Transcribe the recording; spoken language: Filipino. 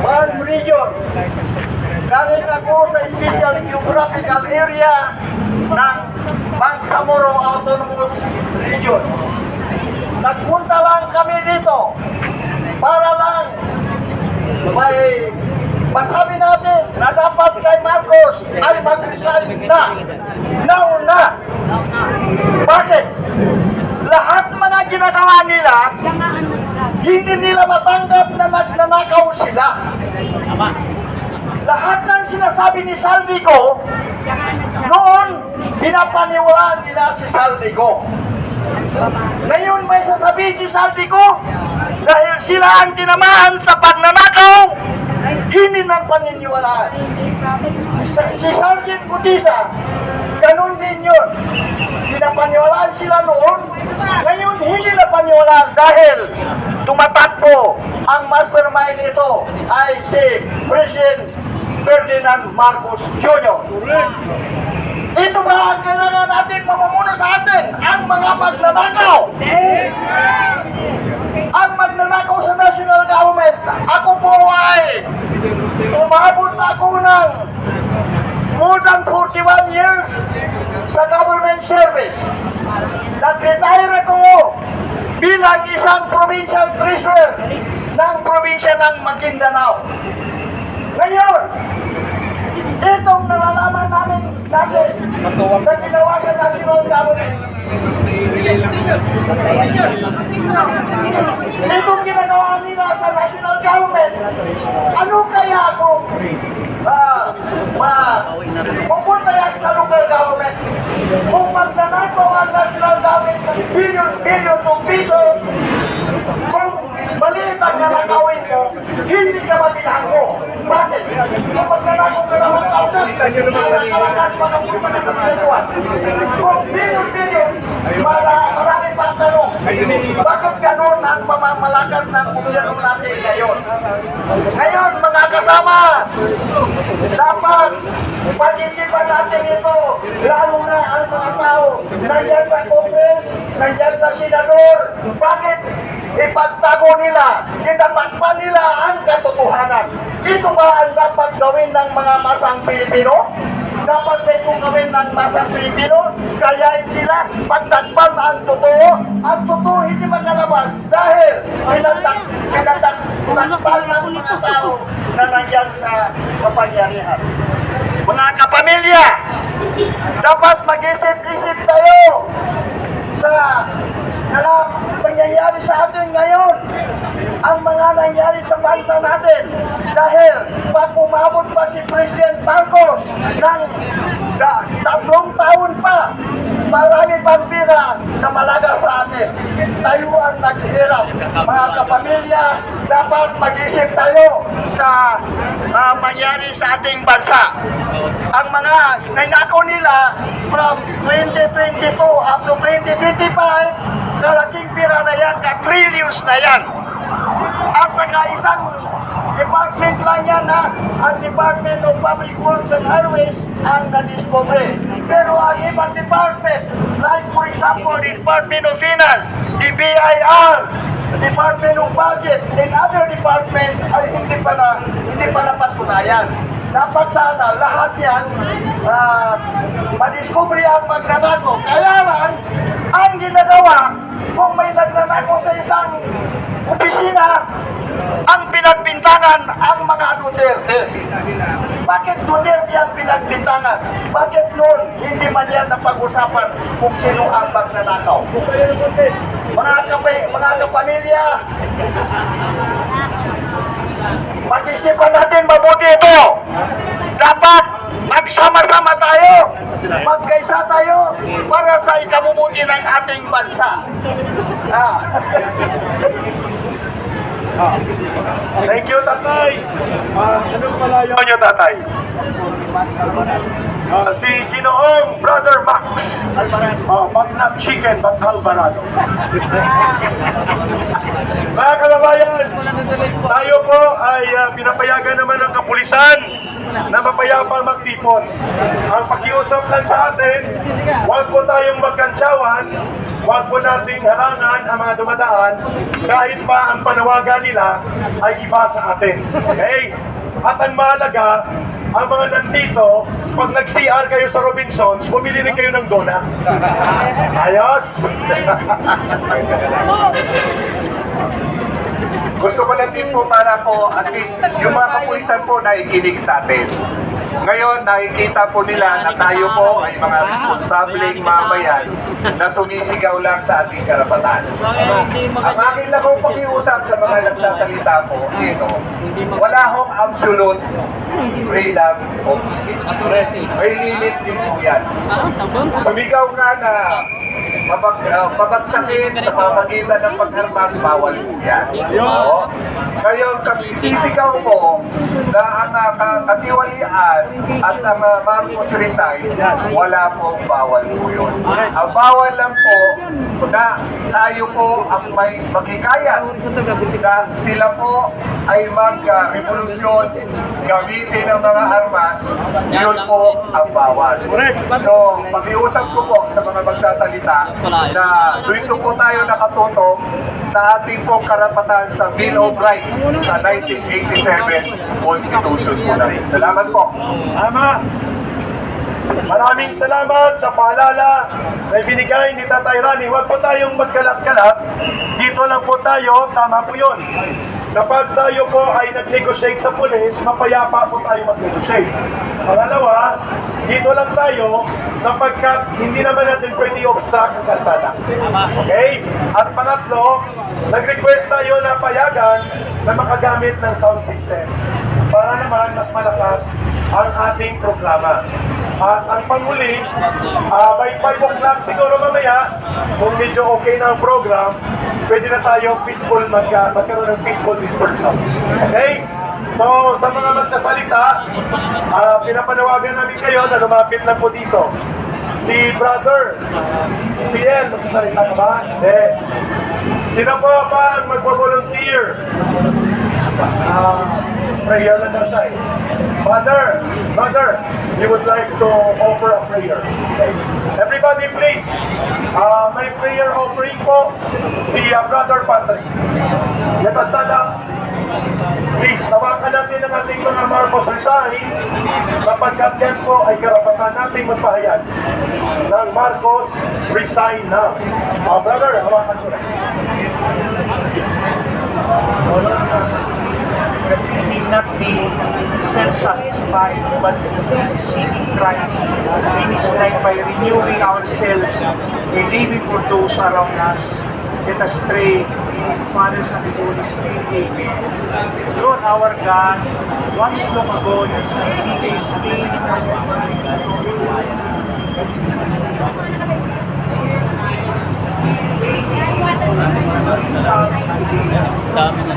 one region. Galing ako sa special geographical area ng Bangsamoro Autonomous Region. Nagpunta lang kami dito para lang may masabi natin na dapat kay Marcos ay mag-resign na. Nauna. Bakit? Lahat mga ginagawa nila, hindi nila matanggap na nagnanakaw sila. Lahat ng sinasabi ni Saldico, noon, pinapaniwalaan nila si Saldico. Ngayon may sasabihin si Saldico, dahil sila ang tinamaan sa pagnanakaw, hindi nang paniniwalaan. Si Sergeant Gutisa, ganun din yun. Pinapaniwalaan sila noon, ngayon hindi na paniwalaan dahil tumatakbo ang mastermind nito ay si President Ferdinand Marcos Jr. Ito ba ang kailangan natin mamumuno sa atin? Ang mga magnanakaw. Ang magnanakaw sa national government. Ako po ay umabot ako ng more than 41 years sa government service. Nag-retire ako bilang isang provincial treasurer ng probinsya ng Maguindanao. Ngayon, itong nalalaman namin natin na ginawa sa national government. Itong ginagawa nila sa national government, ano kaya kung pupunta yan sa local government? Kung magnanakaw ang national government ng billions of pesos, kung maliit ang nanakawin mo, hindi ka mabilanggo. Bakit? Kung magnanakaw ka naman kaunan, nakakalakas pa ng pupunta sa pinagawa. Kung billion, maraming pang tanong. Bakit ganun ang pamamalakad ng gobyerno natin ngayon? Ngayon, mga kasama, dapat pag-isipan natin ito, lalo na ang mga tao, nandiyan sa Congress, nandiyan sa Senador. Bakit ipagtago nila, tinatakpan nila ang katotohanan? Ito ba ang dapat gawin ng mga masang Pilipino? Dapat ba itong gawin ng masang Pilipino? Kayain sila, pagtakpan ang totoo. Ang totoo hindi makalabas dahil pinatakpan ng mga tao na nandiyan sa kapangyarihan. Mga kapamilya, dapat mag-isip-isip tayo sa nangyayari sa atin ngayon, ang mga nangyayari sa bansa natin. Dahil pag umabot pa si President Marcos ng 3 taon pa, marami pang pira na malaga sa atin. Tayo ang naghihirap. Mga kapamilya, dapat mag-isip tayo sa mangyari sa ating bansa. Ang mga nanakaw nila from 2022 up to 2025, kalaking pira na yan, ka-trillions na yan. At saka isang department lang yan ang Department of Public Works and Highways ang na-discover. Pero ang ibang department, like for example, the Department of Finance, the BIR, the Department of Budget, and other departments ay hindi pa napatunayan. Dapat sana lahat yan madiscovery ang magnanakaw. Kaya lang, ang ginagawa, kung may nagnanakaw sa isang opisina, ang pinagbintangan ang mga Duterte. Bakit Duterte ang pinagbintangan? Bakit noon hindi man yan napag-usapan kung sino ang magnanakaw? Mga kapamilya, pag-isipan natin mabuti ito. Dapat magsama-sama tayo, magkaisa tayo para sa ikabubuti ng ating bansa. Thank you, Tatay. Anong palayaw niyo, Tatay? Si Ginoong Brother Max. But not chicken, but Alvarado. Mga kababayan, tayo po ay pinapayagan naman ng kapulisan na mapayapang magtipon. Ang pakiusap lang sa atin, huwag po tayong magkantsawan Huwag po nating harangan ang mga dumadaan kahit pa ang panawagan nila ay iba sa atin. Okay? At ang mahalaga, ang mga nandito, pag nag-CR kayo sa Robinsons, bumili rin kayo ng donut. Ayos? Gusto ko lang din po para po at least yung mga kapulisan po nakikinig sa atin. Ngayon, nakikita po nila na tayo po ay mga responsableng mamayan na sumisigaw lang sa ating karapatan. Ang akin lang pong pakiusap sa mga nagsasalita po dito, wala hong absolute freedom of speech. May limit din po yan. Sumigaw nga na pabagsakin sa pamagitan ng pagharmas, bawal po yan. Oo. Ngayon, sisigaw mo na ang katiwalian at ang Marcos resign, wala pong bawal po yun. Ang bawal lang po na tayo po ang may magkikaya na sila po ay mag-revolusyon, gamitin ang mga armas, yun po ang bawal. So, pakiusap ko po sa mga magsasalita na dito po tayo nakatutok sa ating pong karapatan sa Bill of Rights sa 1987 Constitution po na rin. Salamat po. Tama. Maraming salamat sa paalala na binigay ni Tatay Rani. Huwag po tayong magkalat-kalat. Dito lang po tayo, tama po yun. Kapag tayo po ay nag-negotiate sa pulis, mapayapa po tayo mag-negotiate. Pangalawa, dito lang tayo sapagkat hindi naman natin pwede obstruct ang kalsada. Okay? At pangatlo, nag-request tayo na payagan na makagamit ng sound system para naman mas malakas ang ating programa. At ang panghuli, by 5 o'clock siguro mamaya, kung medyo okay na ang program, pwede na tayo peaceful magkaroon ng peaceful dispersal. Okay? So, sa mga magsasalita, pinapanawagan namin kayo na lumapit lang po dito. Si Brother PL, magsasalita ka ba? Hindi. Sino po ba ang magpo-volunteer? Prayer lang daw siya eh. Brother, we would like to offer a prayer. Okay. Everybody please, may prayer offering po si Brother Patrick. Let us stand up. Please, tawakan natin ang ating mga Marcos resign sapagkat yan po ay karapatan nating magpahayag ng Marcos resign na. Brother, hawakan ko na. We need not be self-satisfied, but seeking Christ in His life by renewing ourselves, believing for those around us. Let us pray, Father, Son, and Holy Spirit, Amen. Lord our God, once long ago, you said, Jesus, Dami na.